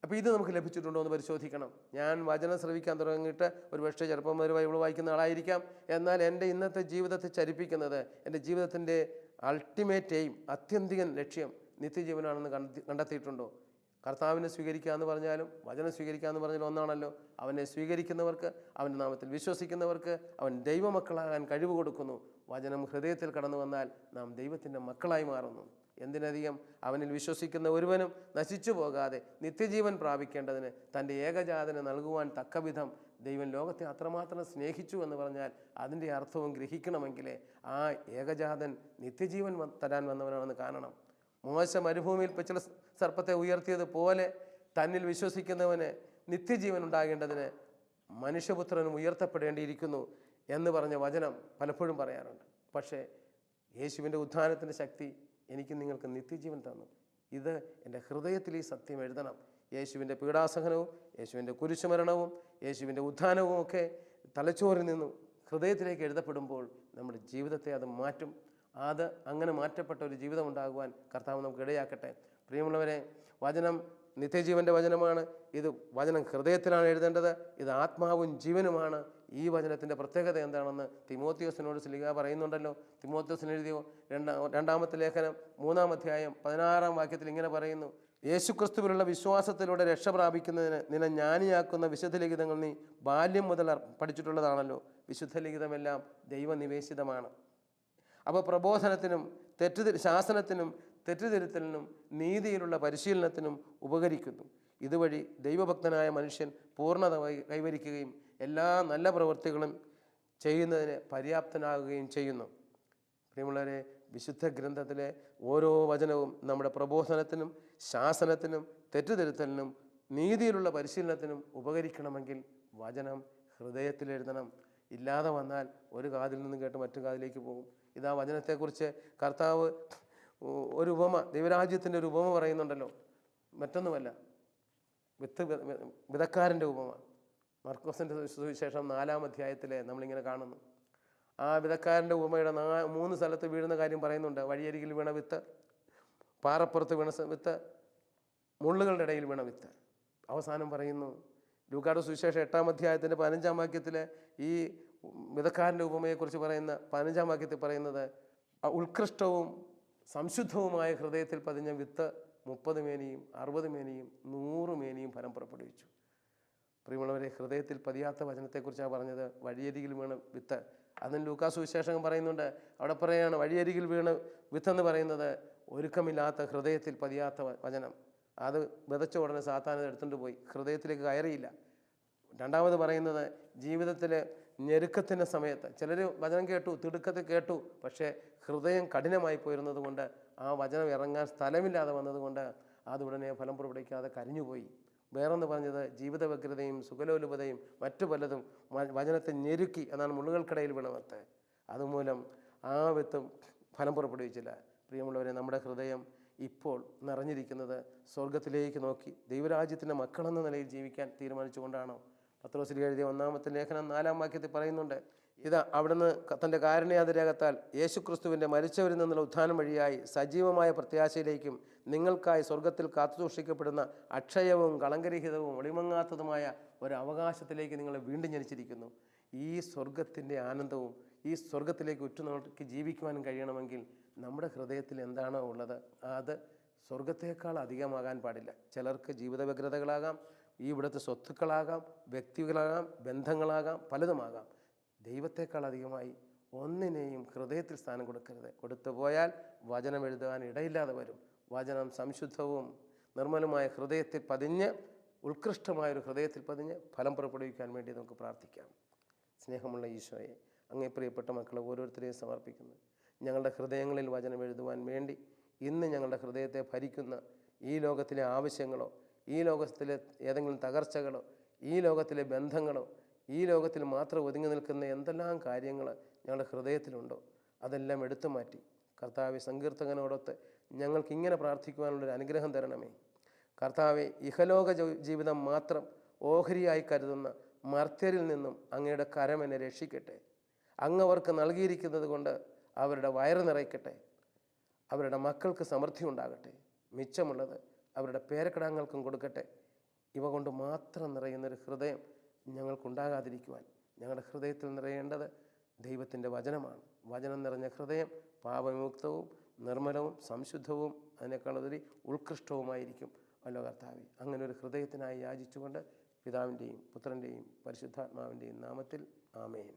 അപ്പോൾ ഇത് നമുക്ക് ലഭിച്ചിട്ടുണ്ടോ എന്ന് പരിശോധിക്കണം. ഞാൻ വചനം ശ്രവിക്കാൻ തുടങ്ങിയിട്ട് ഒരു പക്ഷേ ചെറുപ്പം മുതൽ ബൈബിൾ വായിക്കുന്ന ആളായിരിക്കാം. എന്നാൽ എൻ്റെ ഇന്നത്തെ ജീവിതത്തെ ചലിപ്പിക്കുന്നത്, എൻ്റെ ജീവിതത്തിൻ്റെ അൾട്ടിമേറ്റ് എയിം, ആത്യന്തിക ലക്ഷ്യം നിത്യജീവനാണെന്ന് കണ്ടെത്തിയിട്ടുണ്ടോ? കർത്താവിനെ സ്വീകരിക്കുക എന്ന് പറഞ്ഞാലും വചനം സ്വീകരിക്കുക എന്ന് പറഞ്ഞാലും ഒന്നാണല്ലോ. അവനെ സ്വീകരിക്കുന്നവർക്ക്, അവൻ്റെ നാമത്തിൽ വിശ്വസിക്കുന്നവർക്ക് അവൻ ദൈവമക്കളാകാൻ കഴിവ് കൊടുക്കുന്നു. വചനം ഹൃദയത്തിൽ കടന്നു വന്നാൽ നാം ദൈവത്തിൻ്റെ മക്കളായി മാറുന്നു. എന്തിനധികം അവനിൽ വിശ്വസിക്കുന്ന ഒരുവനും നശിച്ചു പോകാതെ നിത്യജീവൻ പ്രാപിക്കേണ്ടതിന് തൻ്റെ ഏകജാതനെ നൽകുവാൻ തക്കവിധം ദൈവം ലോകത്തെ അത്രമാത്രം സ്നേഹിച്ചു എന്ന് പറഞ്ഞാൽ അതിൻ്റെ അർത്ഥവും ഗ്രഹിക്കണമെങ്കിൽ ആ ഏകജാതൻ നിത്യജീവൻ തരാൻ വന്നവനാണെന്ന് കാണണം. മോശ മരുഭൂമിയിൽ പിച്ചള സർപ്പത്തെ ഉയർത്തിയതുപോലെ തന്നിൽ വിശ്വസിക്കുന്നവന് നിത്യജീവൻ ഉണ്ടാകേണ്ടതിന് മനുഷ്യപുത്രനും ഉയർത്തപ്പെടേണ്ടിയിരിക്കുന്നു എന്ന് പറഞ്ഞ വചനം പലപ്പോഴും പറയാറുണ്ട്. പക്ഷേ യേശുവിൻ്റെ ഉത്ഥാനത്തിൻ്റെ ശക്തി എനിക്ക് നിങ്ങൾക്ക് നിത്യജീവൻ തന്നു. ഇത് എൻ്റെ ഹൃദയത്തിൽ ഈ സത്യം എഴുതണം. യേശുവിൻ്റെ പീഡാസഹനവും യേശുവിൻ്റെ കുരിശുമരണവും യേശുവിൻ്റെ ഉത്ഥാനവും ഒക്കെ തലച്ചോറിൽ നിന്നും ഹൃദയത്തിലേക്ക് എഴുതപ്പെടുമ്പോൾ നമ്മുടെ ജീവിതത്തെ അത് മാറ്റും. അത് അങ്ങനെ മാറ്റപ്പെട്ട ഒരു ജീവിതം ഉണ്ടാകുവാൻ കർത്താവ് നമുക്ക് ഇടയാക്കട്ടെ. പ്രിയമുള്ളവരെ, വചനം നിത്യജീവൻ്റെ വചനമാണ്. ഇത് വചനം ഹൃദയത്തിലാണ് എഴുതേണ്ടത്. ഇത് ആത്മാവും ജീവനുമാണ്. ഈ വചനത്തിൻ്റെ പ്രത്യേകത എന്താണെന്ന് തിമോത്തിയോസിനോട് ശ്ലീഹ പറയുന്നുണ്ടല്ലോ. തിമോത്തിയോസിന് എഴുതിയോ 2-ാമത്തെ ലേഖനം 3-ാം അധ്യായം 16-ാം വാക്യത്തിൽ ഇങ്ങനെ പറയുന്നു, യേശുക്രിസ്തുവിലുള്ള വിശ്വാസത്തിലൂടെ രക്ഷ പ്രാപിക്കുന്നതിന് നിന്നെ ജ്ഞാനിയാക്കുന്ന വിശുദ്ധ ലിഖിതങ്ങൾ നീ ബാല്യം മുതൽ പഠിച്ചിട്ടുള്ളതാണല്ലോ. വിശുദ്ധ ലിഖിതമെല്ലാം ദൈവനിവേശിതമാണ്. അപ്പോൾ പ്രബോധനത്തിനും ശാസനത്തിനും തെറ്റുതിരുത്തലിനും നീതിയിലുള്ള പരിശീലനത്തിനും ഉപകരിക്കുന്നു. ഇതുവഴി ദൈവഭക്തനായ മനുഷ്യൻ പൂർണ്ണത കൈവരിക്കുകയും എല്ലാ നല്ല പ്രവൃത്തികളും ചെയ്യുന്നതിന് പര്യാപ്തനാകുകയും ചെയ്യുന്നു. പ്രിയമുള്ളവരെ, വിശുദ്ധ ഗ്രന്ഥത്തിലെ ഓരോ വചനവും നമ്മുടെ പ്രബോധനത്തിനും ശാസനത്തിനും തെറ്റുതിരുത്തലിനും നീതിയിലുള്ള പരിശീലനത്തിനും ഉപകരിക്കണമെങ്കിൽ വചനം ഹൃദയത്തിൽ എഴുതണം. ഇല്ലാതെ വന്നാൽ ഒരു കാതിൽ നിന്നും കേട്ട് മറ്റു കാതിലേക്ക് പോകും. ഇതാ വചനത്തെക്കുറിച്ച് കർത്താവ് ഒരു ഉപമ, ദൈവരാജ്യത്തിൻ്റെ ഒരു ഉപമ പറയുന്നുണ്ടല്ലോ. മറ്റൊന്നുമല്ല, വിതക്കാരൻ്റെ ഉപമ. മർക്കോസിൻ്റെ സുവിശേഷം 4-ാം അധ്യായത്തിലെ നമ്മളിങ്ങനെ കാണുന്നു. ആ വിതക്കാരൻ്റെ ഉപമയുടെ 3 സ്ഥലത്ത് വീഴുന്ന കാര്യം പറയുന്നുണ്ട്. വഴിയരികിൽ വീണ വിത്ത്, പാറപ്പുറത്ത് വീണ വിത്ത്, മുള്ളുകളുടെ ഇടയിൽ വീണ വിത്ത്. അവസാനം പറയുന്നു, ലൂക്കായുടെ സുവിശേഷം 8-ാം അധ്യായത്തിൻ്റെ 15-ാം വാക്യത്തിൽ ഈ വിതക്കാരൻ്റെ ഉപമയെക്കുറിച്ച് പറയുന്ന 15-ാം വാക്യത്തിൽ പറയുന്നത്, ഉത്കൃഷ്ടവും സംശുദ്ധവുമായ ഹൃദയത്തിൽ പതിഞ്ഞ വിത്ത് 30 മേനിയും 60 മേനിയും 100 മേനിയും ഫലം പുറപ്പെടുവിച്ചു. പ്രിയമുള്ളവരെ, ഹൃദയത്തിൽ പതിയാത്ത വചനത്തെക്കുറിച്ചാണ് പറഞ്ഞത്. വഴിയരികിൽ വീണ വിത്ത്, അതിന് ലൂക്കാ സുവിശേഷം പറയുന്നുണ്ട്. അവിടെ പറയുകയാണ്, വഴിയരികിൽ വീണ വിത്തെന്ന് പറയുന്നത് ഒരുക്കമില്ലാത്ത ഹൃദയത്തിൽ പതിയാത്ത വചനം. അത് വിതച്ച ഉടനെ സാത്താൻ എടുത്തുകൊണ്ട് പോയി, ഹൃദയത്തിലേക്ക് കയറിയില്ല. രണ്ടാമത് പറയുന്നത്, ജീവിതത്തിലെ ഞെരുക്കത്തിൻ്റെ സമയത്ത് ചിലർ വചനം കേട്ടു, തിടുക്കത്തിൽ കേട്ടു, പക്ഷേ ഹൃദയം കഠിനമായി പോയിരുന്നത് കൊണ്ട് ആ വചനം ഇറങ്ങാൻ സ്ഥലമില്ലാതെ വന്നതുകൊണ്ട് അതുടനെ ഫലം പുറപ്പെടുവിക്കാതെ കരിഞ്ഞുപോയി. വേറൊന്ന് പറഞ്ഞത്, ജീവിത വ്യഗ്രതയും സുഖലോലുപതയും മറ്റു പലതും വചനത്തെ ഞെരുക്കി, എന്നാണ് മുള്ളുകൾക്കിടയിൽ വീണ വിത്ത്. അതുമൂലം ആ വിത്തും ഫലം പുറപ്പെടുവിച്ചില്ല. പ്രിയമുള്ളവരെ, നമ്മുടെ ഹൃദയം ഇപ്പോൾ നിറഞ്ഞിരിക്കുന്നത് സ്വർഗത്തിലേക്ക് നോക്കി ദൈവരാജ്യത്തിൻ്റെ മക്കളെന്ന നിലയിൽ ജീവിക്കാൻ തീരുമാനിച്ചുകൊണ്ടാണോ? പത്രോസിൽ എഴുതിയ 1-ാമത്തെ ലേഖനം 4-ാം വാക്യത്തിൽ പറയുന്നുണ്ട്, ഇതാ അവിടുന്ന് തൻ്റെ കാരുണ്യാതിരേകത്താൽ യേശുക്രിസ്തുവിൻ്റെ മരിച്ചവരിൽ നിന്നുള്ള ഉത്ഥാനം വഴിയായി സജീവമായ പ്രത്യാശയിലേക്കും നിങ്ങൾക്കായി സ്വർഗത്തിൽ കാത്തുസൂക്ഷിക്കപ്പെടുന്ന അക്ഷയവും കളങ്കരഹിതവും ഒളിമങ്ങാത്തതുമായ ഒരു അവകാശത്തിലേക്ക് നിങ്ങളെ വീണ്ടും ജനിച്ചിരിക്കുന്നു. ഈ സ്വർഗത്തിൻ്റെ ആനന്ദവും ഈ സ്വർഗത്തിലേക്ക് ഉറ്റുനോക്കി ജീവിക്കുവാനും കഴിയണമെങ്കിൽ നമ്മുടെ ഹൃദയത്തിൽ എന്താണോ ഉള്ളത് അത് സ്വർഗത്തേക്കാൾ അധികമാകാൻ പാടില്ല. ചിലർക്ക് ജീവിത വ്യഗ്രതകളാകാം, ഈ ഇവിടുത്തെ സ്വത്തുക്കളാകാം, വ്യക്തികളാകാം, ബന്ധങ്ങളാകാം, പലതുമാകാം. ദൈവത്തെക്കാൾ അധികമായി ഒന്നിനെയും ഹൃദയത്തിൽ സ്ഥാനം കൊടുക്കരുത്. കൊടുത്തുപോയാൽ വചനം എഴുതുവാൻ ഇടയില്ലാതെ വരും. വചനം സംശുദ്ധവും നിർമ്മലമായ ഹൃദയത്തിൽ പതിഞ്ഞ്, ഉത്കൃഷ്ടമായൊരു ഹൃദയത്തിൽ പതിഞ്ഞ് ഫലം പുറപ്പെടുവിക്കാൻ വേണ്ടി നമുക്ക് പ്രാർത്ഥിക്കാം. സ്നേഹമുള്ള ഈശോയെ, അങ്ങേ പ്രിയപ്പെട്ട മക്കളെ ഓരോരുത്തരെയും സമർപ്പിക്കുന്നു. ഞങ്ങളുടെ ഹൃദയങ്ങളിൽ വചനം എഴുതുവാൻ വേണ്ടി ഇന്ന് ഞങ്ങളുടെ ഹൃദയത്തെ ഭരിക്കുന്ന ഈ ലോകത്തിലെ ആവശ്യങ്ങളോ, ഈ ലോകത്തിലെ ഏതെങ്കിലും തകർച്ചകളോ, ഈ ലോകത്തിലെ ബന്ധങ്ങളോ, ഈ ലോകത്തിൽ മാത്രം ഒതുങ്ങി നിൽക്കുന്ന എന്തെല്ലാം കാര്യങ്ങൾ ഞങ്ങളുടെ ഹൃദയത്തിലുണ്ടോ അതെല്ലാം എടുത്തു മാറ്റി കർത്താവെ, സങ്കീർത്തകനോടൊത്ത് ഞങ്ങൾക്കിങ്ങനെ പ്രാർത്ഥിക്കുവാനുള്ളൊരു അനുഗ്രഹം തരണമേ. കർത്താവെ, ഇഹലോക ജീവിതം മാത്രം ഓഹരിയായി കരുതുന്ന മർത്യരിൽ നിന്നും അങ്ങയുടെ കരം എന്നെ രക്ഷിക്കട്ടെ. അങ്ങ് അവർക്ക് നൽകിയിരിക്കുന്നത് കൊണ്ട് അവരുടെ വയറ് നിറയ്ക്കട്ടെ. അവരുടെ മക്കൾക്ക് സമൃദ്ധി ഉണ്ടാകട്ടെ. മിച്ചമുള്ളത് അവരുടെ പേരക്കിടാങ്ങൾക്കും കൊടുക്കട്ടെ. ഇവ കൊണ്ട് മാത്രം നിറയുന്നൊരു ഹൃദയം ഞങ്ങൾക്കുണ്ടാകാതിരിക്കുവാൻ ഞങ്ങളുടെ ഹൃദയത്തിൽ നിറയേണ്ടത് ദൈവത്തിൻ്റെ വചനമാണ്. വചനം നിറഞ്ഞ ഹൃദയം പാപവിമുക്തവും നിർമ്മലവും സംശുദ്ധവും അതിനേക്കാളുപരി ഉത്കൃഷ്ടവുമായിരിക്കും. അല്ലോ കർത്താവേ, അങ്ങനെ ഒരു ഹൃദയത്തിനായി യാചിച്ചുകൊണ്ട് പിതാവിൻ്റെയും പുത്രൻ്റെയും പരിശുദ്ധാത്മാവിൻ്റെയും നാമത്തിൽ ആമേൻ.